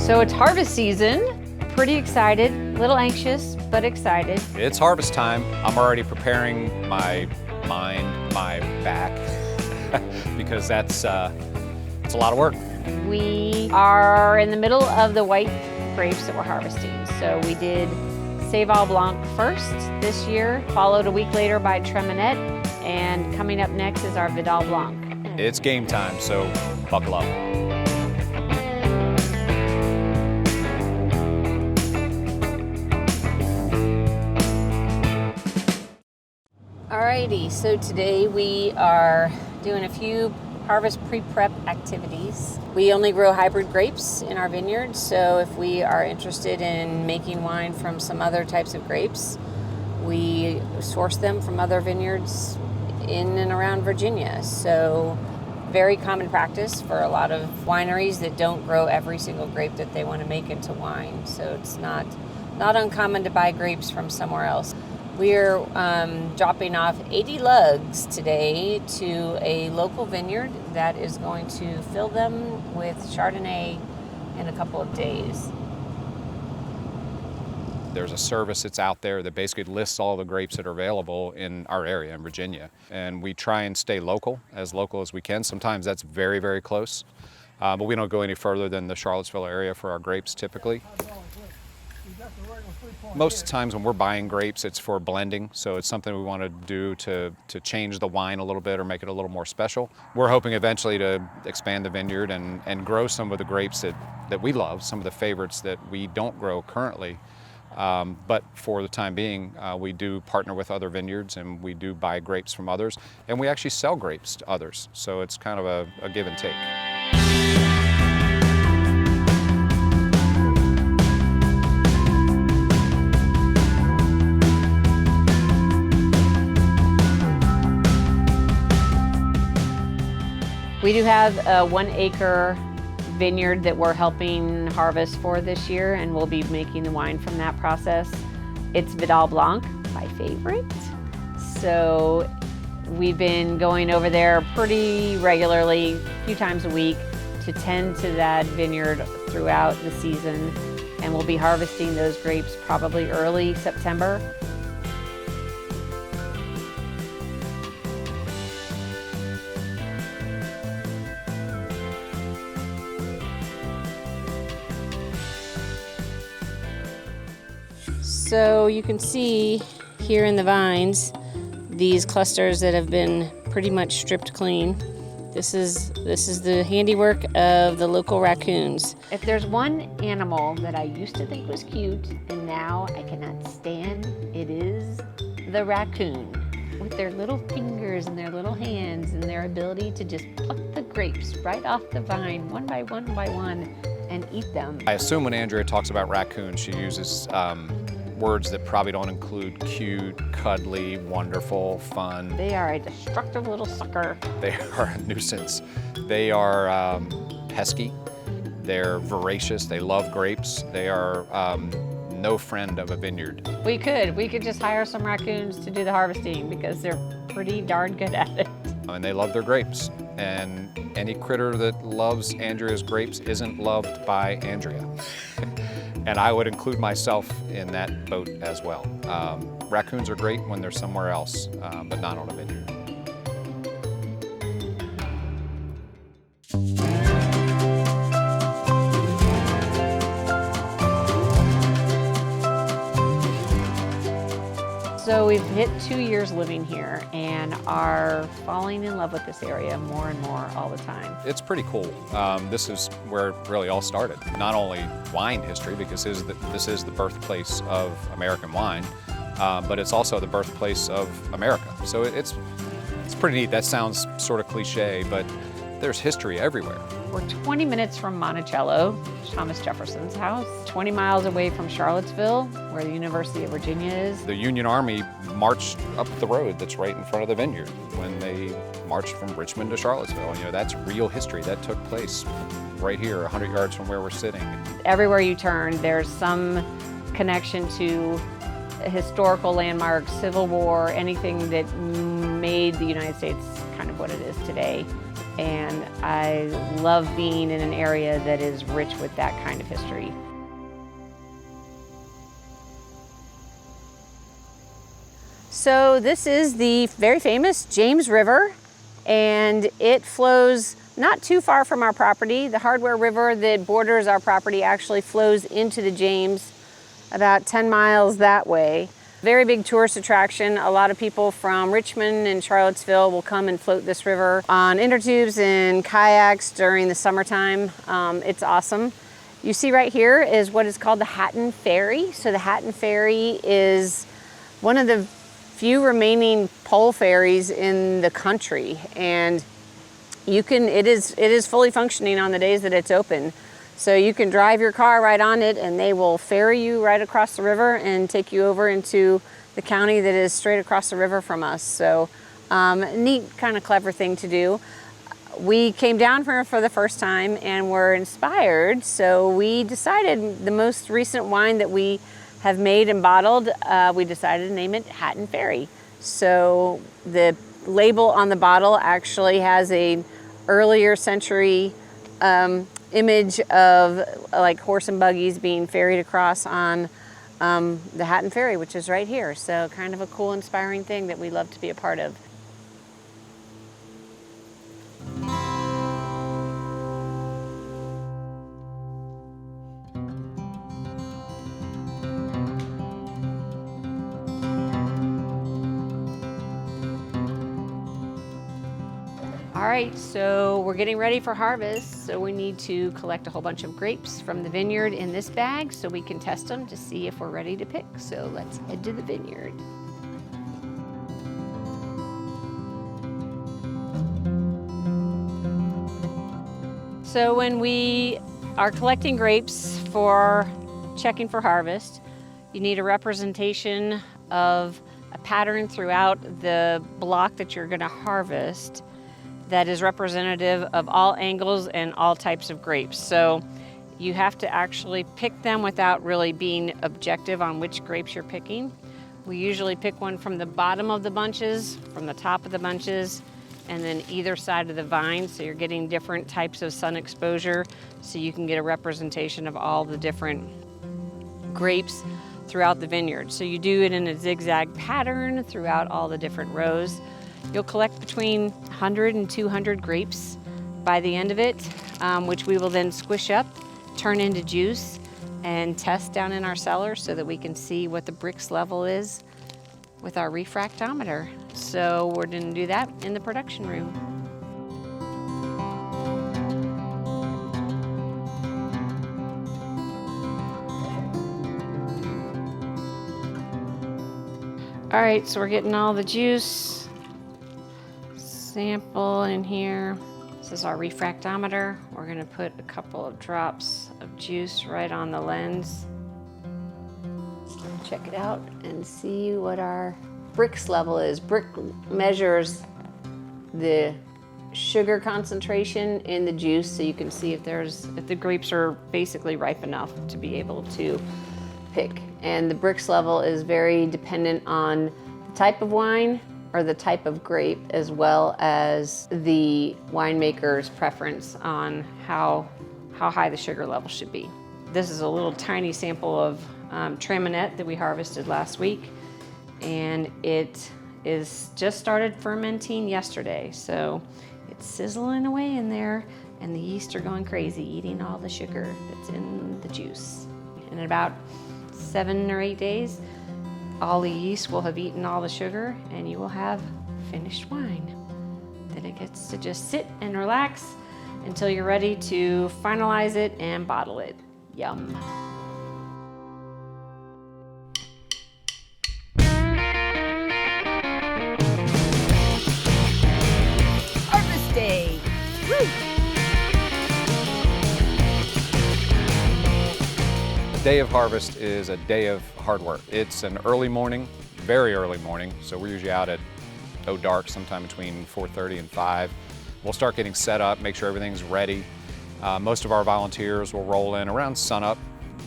So it's harvest season. Pretty excited, a little anxious, but excited. It's harvest time. I'm already preparing my mind, my back, because it's a lot of work. We are in the middle of the white grapes that we're harvesting. So we did Saval Blanc first this year, followed a week later by Treminette, and coming up next is our Vidal Blanc. It's game time, so buckle up. Alrighty, so today we are doing a few harvest pre-prep activities. We only grow hybrid grapes in our vineyard, so if we are interested in making wine from some other types of grapes, we source them from other vineyards in and around Virginia. So very common practice for a lot of wineries that don't grow every single grape that they want to make into wine. So it's not uncommon to buy grapes from somewhere else. We're dropping off 80 lugs today to a local vineyard that is going to fill them with Chardonnay in a couple of days. There's a service that's out there that basically lists all the grapes that are available in our area in Virginia. And we try and stay local as we can. Sometimes that's very, very close. But we don't go any further than the Charlottesville area for our grapes typically. Most of the times when we're buying grapes, it's for blending, so it's something we want to do to change the wine a little bit or make it a little more special. We're hoping eventually to expand the vineyard and grow some of the grapes that we love, some of the favorites that we don't grow currently. But for the time being, we do partner with other vineyards and we do buy grapes from others, and we actually sell grapes to others, so it's kind of a give and take. We do have a 1 acre vineyard that we're helping harvest for this year, and we'll be making the wine from that process. It's Vidal Blanc, my favorite. So we've been going over there pretty regularly, a few times a week, to tend to that vineyard throughout the season. And we'll be harvesting those grapes probably early September. So you can see here in the vines these clusters that have been pretty much stripped clean. This is the handiwork of the local raccoons. If there's one animal that I used to think was cute and now I cannot stand, it is the raccoon. With their little fingers and their little hands and their ability to just pluck the grapes right off the vine one by one by one and eat them. I assume when Andrea talks about raccoons, she uses words that probably don't include cute, cuddly, wonderful, fun. They are a destructive little sucker. They are a nuisance. They are pesky. They're voracious. They love grapes. They are no friend of a vineyard. We could just hire some raccoons to do the harvesting because they're pretty darn good at it. And they love their grapes. And any critter that loves Andrea's grapes isn't loved by Andrea. And I would include myself in that boat as well. Raccoons are great when they're somewhere else, but not on a vineyard. So we've hit 2 years living here and are falling in love with this area more and more all the time. It's pretty cool. This is where it really all started. Not only wine history, because this is the birthplace of American wine, but it's also the birthplace of America. So it's pretty neat. That sounds sort of cliche, but there's history everywhere. We're 20 minutes from Monticello, Thomas Jefferson's house, 20 miles away from Charlottesville, where the University of Virginia is. The Union Army marched up the road that's right in front of the vineyard when they marched from Richmond to Charlottesville. You know, that's real history. That took place right here, 100 yards from where we're sitting. Everywhere you turn, there's some connection to historical landmarks, Civil War, anything that made the United States kind of what it is today. and I love being in an area that is rich with that kind of history. So this is the very famous James River, and it flows not too far from our property. The Hardware River that borders our property actually flows into the James about 10 miles that way. Very big tourist attraction. A lot of people from Richmond and Charlottesville will come and float this river on inner tubes and kayaks during the summertime. It's awesome. You see right here is what is called the Hatton Ferry. So the Hatton Ferry is one of the few remaining pole ferries in the country, and it is fully functioning on the days that it's open. So you can drive your car right on it and they will ferry you right across the river and take you over into the county that is straight across the river from us. So neat, kind of clever thing to do. We came down here for the first time and were inspired, so we decided the most recent wine that we have made and bottled, we decided to name it Hatton Ferry. So the label on the bottle actually has an earlier century image of like horse and buggies being ferried across on the Hatton Ferry, which is right here. So kind of a cool, inspiring thing that we love to be a part of. All right, so we're getting ready for harvest, so we need to collect a whole bunch of grapes from the vineyard in this bag so we can test them to see if we're ready to pick. So let's head to the vineyard. So when we are collecting grapes for checking for harvest, you need a representation of a pattern throughout the block that you're going to harvest that is representative of all angles and all types of grapes. So you have to actually pick them without really being objective on which grapes you're picking. We usually pick one from the bottom of the bunches, from the top of the bunches, and then either side of the vine, so you're getting different types of sun exposure, so you can get a representation of all the different grapes throughout the vineyard. So you do it in a zigzag pattern throughout all the different rows. You'll collect between 100 and 200 grapes by the end of it, which we will then squish up, turn into juice, and test down in our cellar so that we can see what the Brix level is with our refractometer. So we're going to do that in the production room. All right, so we're getting all the juice sample in here. This is our refractometer. We're going to put a couple of drops of juice right on the lens. Check it out and see what our Brix level is. Brix measures the sugar concentration in the juice, so you can see if the grapes are basically ripe enough to be able to pick. And the Brix level is very dependent on the type of wine or the type of grape, as well as the winemaker's preference on how high the sugar level should be. This is a little tiny sample of Traminette that we harvested last week, and it is just started fermenting yesterday. So it's sizzling away in there, and the yeast are going crazy, eating all the sugar that's in the juice. In about 7 or 8 days, all the yeast will have eaten all the sugar, and you will have finished wine. Then it gets to just sit and relax until you're ready to finalize it and bottle it. Yum. Harvest day. Woo! Day of harvest is a day of hard work. It's an early morning, very early morning, so we're usually out at dark, sometime between 4:30 and 5. We'll start getting set up, make sure everything's ready. Most of our volunteers will roll in around sunup,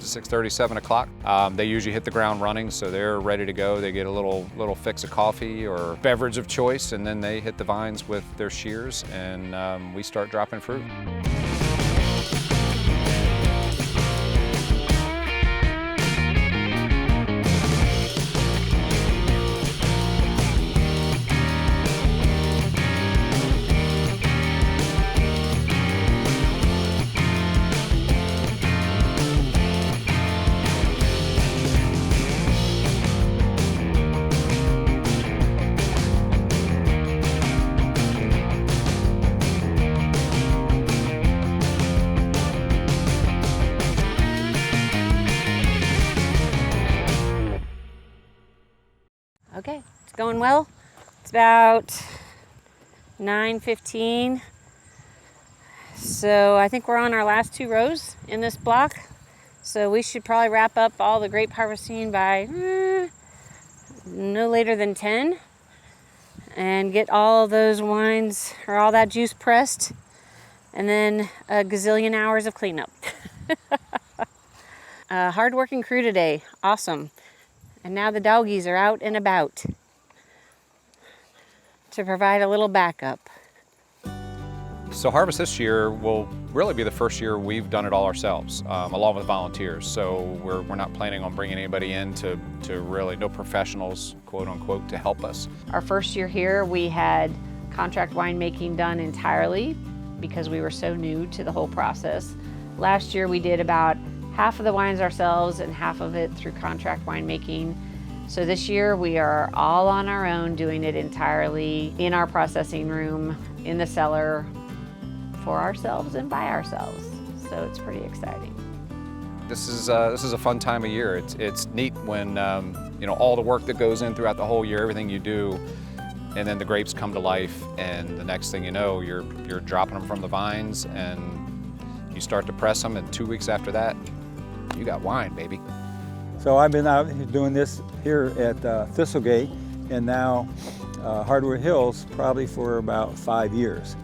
6:30, 7 o'clock. They usually hit the ground running, so they're ready to go. They get a little fix of coffee or beverage of choice, and then they hit the vines with their shears, and we start dropping fruit. Okay, it's going well. It's about 9:15. So I think we're on our last 2 rows in this block. So we should probably wrap up all the grape harvesting by no later than 10 and get all those wines or all that juice pressed, and then a gazillion hours of cleanup. Hard-working crew today, awesome. And now the doggies are out and about to provide a little backup. So harvest this year will really be the first year we've done it all ourselves, along with volunteers. So we're not planning on bringing anybody in to really, no professionals, quote unquote, to help us. Our first year here, we had contract winemaking done entirely because we were so new to the whole process. Last year we did about half of the wines ourselves and half of it through contract winemaking. So this year we are all on our own, doing it entirely in our processing room, in the cellar, for ourselves and by ourselves. So it's pretty exciting. This is a fun time of year. It's neat when you know, all the work that goes in throughout the whole year, everything you do, and then the grapes come to life, and the next thing you know, you're dropping them from the vines, and you start to press them, and 2 weeks after that, you got wine, baby. So I've been out doing this here at Thistlegate and now Hardwood Hills probably for about 5 years,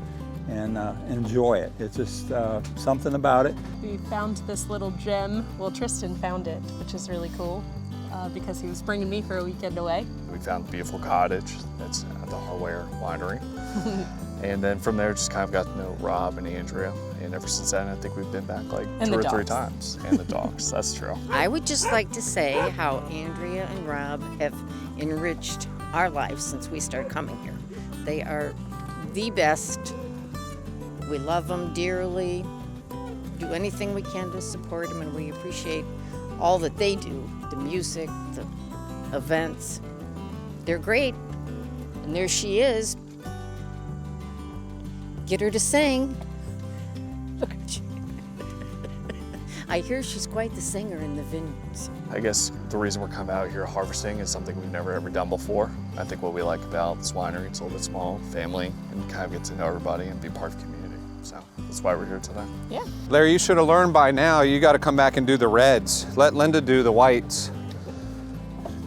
and enjoy it. It's just something about it. We found this little gem. Well, Tristan found it, which is really cool because he was bringing me for a weekend away. We found a beautiful cottage that's at the Hardware Winery. And then from there, just kind of got to know Rob and Andrea. And ever since then, I think we've been back like And 2 or the 3 dogs. times. And the dogs, that's true. I would just like to say how Andrea and Rob have enriched our lives since we started coming here. They are the best. We love them dearly, do anything we can to support them, and we appreciate all that they do, the music, the events. They're great. And there she is. Get her to sing. I hear she's quite the singer in the vineyards. I guess the reason we're coming out here harvesting is something we've never ever done before. I think what we like about this winery, it's a little bit small, family, and kind of get to know everybody and be part of the community. So that's why we're here today. Yeah. Larry, you should have learned by now, you got to come back and do the reds. Let Linda do the whites.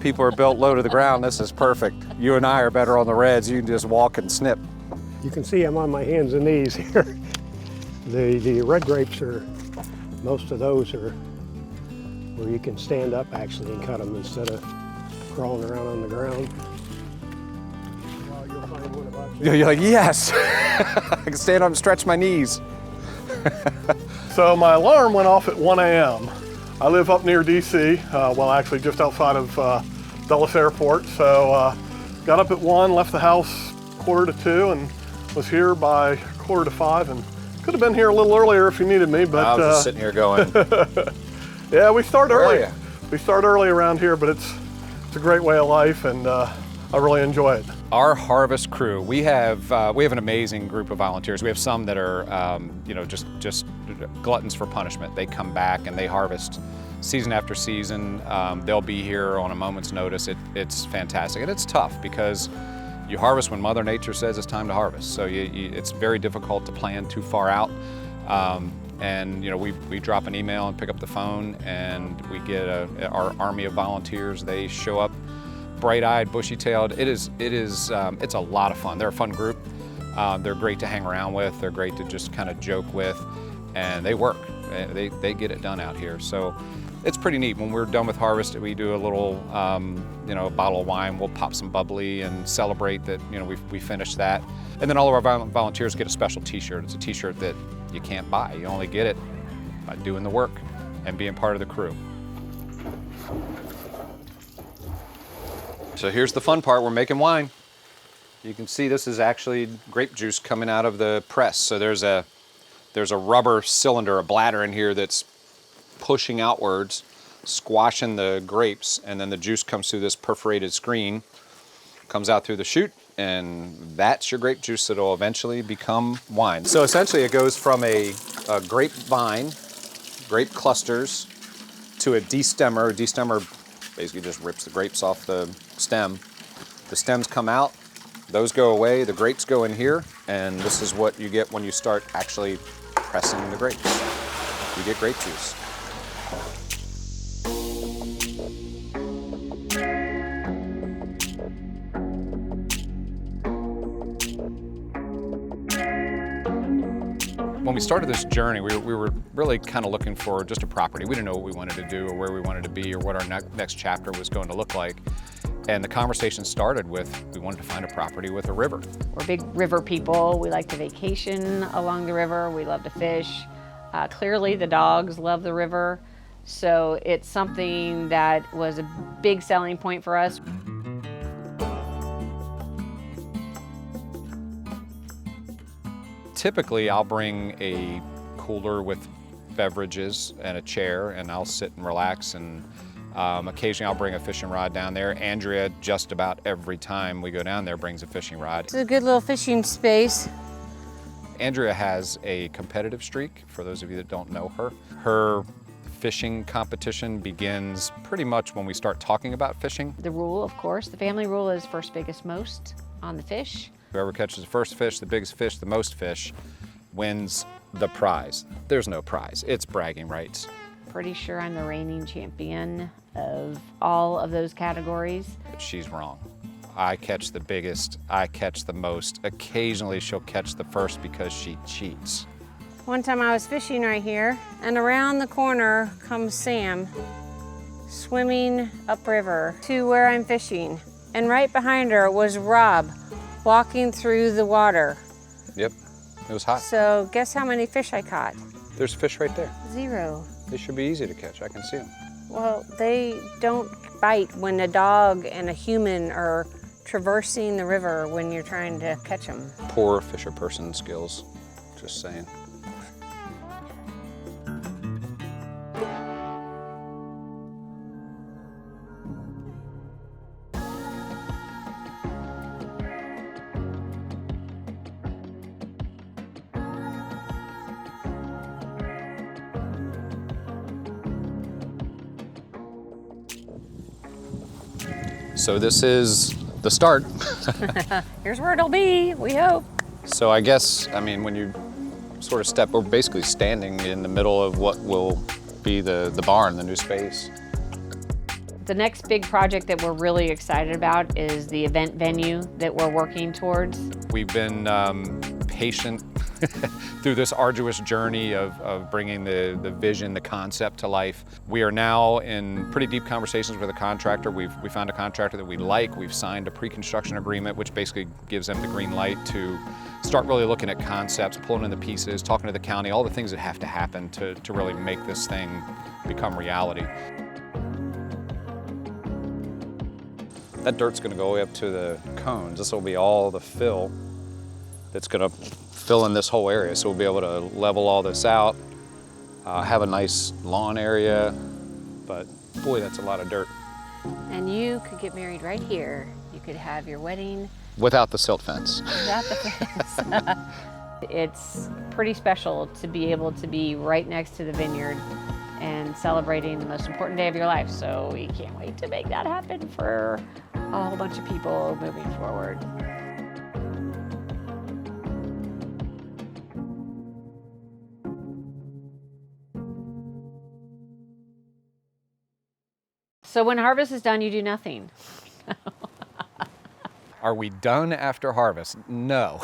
People are built low to the ground. This is perfect. You and I are better on the reds. You can just walk and snip. You can see I'm on my hands and knees here. The red grapes are, most of those are where you can stand up actually and cut them instead of crawling around on the ground. Well, you'll find one about you. You're like, yes. I can stand up and stretch my knees. So my alarm went off at 1 a.m. I live up near DC, well actually just outside of Dulles Airport. So got up at 1, left the house 1:45 and was here by 4:45, and could have been here a little earlier if you needed me, but I was just sitting here going, yeah, we start Where are early. you? We start early around here, but it's a great way of life, and I really enjoy it. our harvest crew, we have an amazing group of volunteers. We have some that are, you know, just gluttons for punishment. They come back and they harvest season after season. They'll be here on a moment's notice. It's fantastic, and it's tough because you harvest when Mother Nature says it's time to harvest. So it's very difficult to plan too far out. And you know, we drop an email and pick up the phone, and we get our army of volunteers. They show up, bright-eyed, bushy-tailed. It's a lot of fun. They're a fun group. They're great to hang around with. They're great to just kind of joke with, and they work. They get it done out here. So it's pretty neat. When we're done with harvest, we do a little, a bottle of wine. We'll pop some bubbly and celebrate that, we finished that. And then all of our volunteers get a special t-shirt. It's a t-shirt that you can't buy. You only get it by doing the work and being part of the crew. So here's the fun part, we're making wine. You can see this is actually grape juice coming out of the press. So there's a rubber cylinder, a bladder in here that's pushing outwards, squashing the grapes, and then the juice comes through this perforated screen, comes out through the chute, and that's your grape juice that'll eventually become wine. So essentially it goes from a grapevine, grape clusters, to a destemmer. A destemmer basically just rips the grapes off the stem. The stems come out, those go away, the grapes go in here, and this is what you get when you start actually pressing the grapes. You get grape juice. When we started this journey, we were really kind of looking for just a property. We didn't know what we wanted to do or where we wanted to be or what our next chapter was going to look like. And the conversation started with, we wanted to find a property with a river. We're big river people. We like to vacation along the river. We love to fish. Clearly the dogs love the river. So it's something that was a big selling point for us. Typically, I'll bring a cooler with beverages and a chair, and I'll sit and relax, and occasionally I'll bring a fishing rod down there. Andrea, just about every time we go down there, brings a fishing rod. It's a good little fishing space. Andrea has a competitive streak, for those of you that don't know her. Her fishing competition begins pretty much when we start talking about fishing. The rule, of course, the family rule is first, biggest, most on the fish. Whoever catches the first fish, the biggest fish, the most fish, wins the prize. There's no prize, it's bragging rights. Pretty sure I'm the reigning champion of all of those categories. But she's wrong. I catch the biggest, I catch the most. Occasionally she'll catch the first because she cheats. One time I was fishing right here, and around the corner comes Sam, swimming upriver to where I'm fishing. And right behind her was Rob, walking through the water. Yep, it was hot. So guess how many fish I caught? There's fish right there. 0. They should be easy to catch, I can see them. Well, they don't bite when a dog and a human are traversing the river when you're trying to catch them. Poor fisher person skills, just saying. So this is the start. Here's where it'll be, we hope. So I guess, when you sort of step, we're basically standing in the middle of what will be the barn, the new space. The next big project that we're really excited about is the event venue that we're working towards. We've been patient through this arduous journey of bringing the vision, the concept to life. We are now in pretty deep conversations with a contractor. We found a contractor that we like. We've signed a pre-construction agreement, which basically gives them the green light to start really looking at concepts, pulling in the pieces, talking to the county, all the things that have to happen to really make this thing become reality. That dirt's gonna go way up to the cones. This will be all the fill that's gonna fill in this whole area. So we'll be able to level all this out, have a nice lawn area, but boy, that's a lot of dirt. And you could get married right here. You could have your wedding Without the silt fence. without the fence. It's pretty special to be able to be right next to the vineyard and celebrating the most important day of your life. So we can't wait to make that happen for a whole bunch of people moving forward. So when harvest is done, you do nothing. Are we done after harvest? No.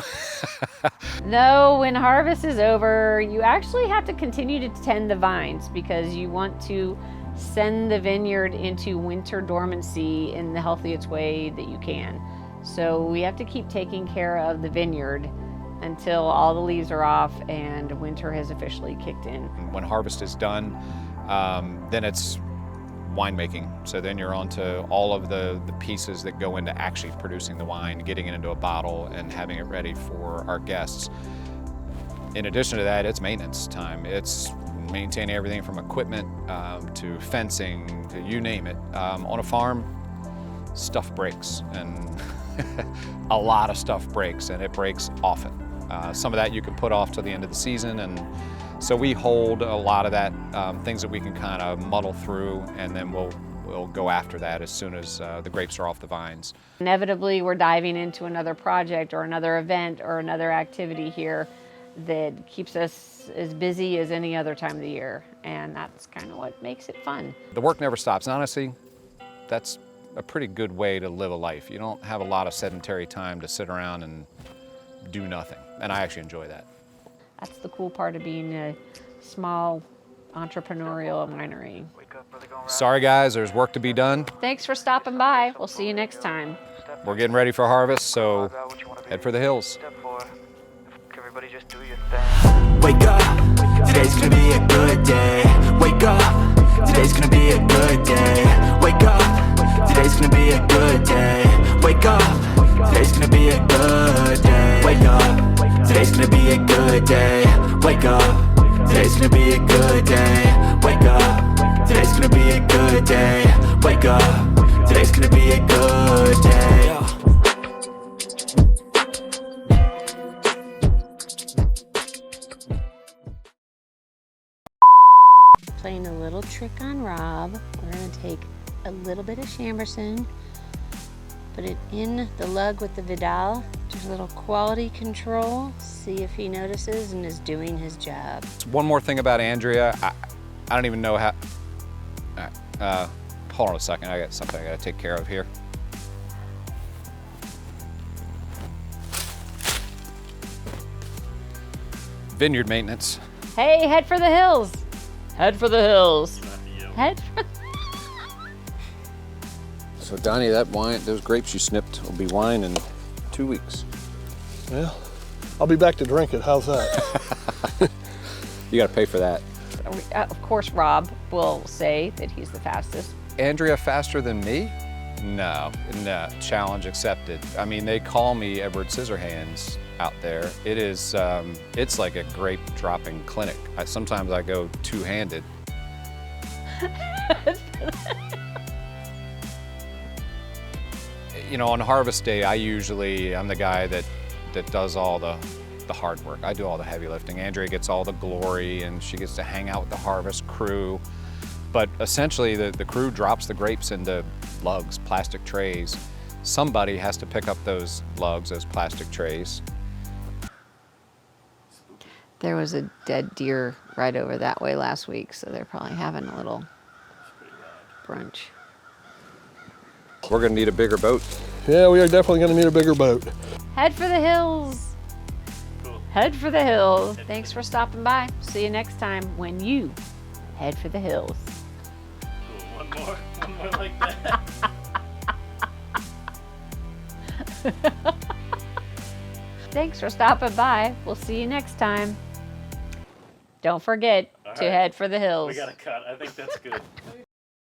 No, when harvest is over, you actually have to continue to tend the vines because you want to send the vineyard into winter dormancy in the healthiest way that you can. So we have to keep taking care of the vineyard until all the leaves are off and winter has officially kicked in. When harvest is done, then it's winemaking. So then you're on to all of the pieces that go into actually producing the wine, getting it into a bottle and having it ready for our guests. In addition to that, it's maintenance time. It's maintaining everything from equipment to fencing, to you name it. On a farm, stuff breaks, and a lot of stuff breaks, and it breaks often. Some of that you can put off to the end of the season, and so we hold a lot of that, things that we can kind of muddle through, and then we'll go after that as soon as the grapes are off the vines. Inevitably, we're diving into another project or another event or another activity here that keeps us as busy as any other time of the year, and that's kind of what makes it fun. The work never stops, and honestly, that's a pretty good way to live a life. You don't have a lot of sedentary time to sit around and do nothing, and I actually enjoy that. That's the cool part of being a small entrepreneurial winery. Sorry guys, there's work to be done. Thanks for stopping by. We'll see you next time. We're getting ready for harvest, so head for the hills. Wake up, today's gonna be a good day. Wake up, today's gonna be a good day. Wake up, today's gonna be a good day. Wake up, today's gonna be a good day. Wake up, today's gonna be a good day. Wake up, today's gonna be a good day. Wake up, today's gonna be a good day. Wake up, today's gonna be a good day. Playing a little trick on Rob. We're gonna take a little bit of Chamberson, put it in the lug with the Vidal, do a little quality control, see if he notices and is doing his job. One more thing about Andrea, I don't even know how, hold on a second, I got something I gotta take care of here. Vineyard maintenance. Hey, head for the hills. Head for the hills. Head for So Donnie, that wine, those grapes you snipped will be wine in 2 weeks. Well, I'll be back to drink it. How's that? You gotta pay for that. Of course, Rob will say that he's the fastest. Andrea faster than me? No, challenge accepted. I mean, they call me Edward Scissorhands out there. It is, it's like a grape dropping clinic. Sometimes I go two-handed. You know, on harvest day, I'm the guy that does all the hard work. I do all the heavy lifting. Andrea gets all the glory, and she gets to hang out with the harvest crew. But essentially, the crew drops the grapes into lugs, plastic trays. Somebody has to pick up those lugs, those plastic trays. There was a dead deer right over that way last week, so they're probably having a little brunch. We're gonna need a bigger boat. Yeah, we are definitely gonna need a bigger boat. Head for the hills. Cool. Head for the hills. Thanks for stopping by. See you next time when you head for the hills. Cool. One more like that. Thanks for stopping by. We'll see you next time. Don't forget to head for the hills. We got a cut. I think that's good.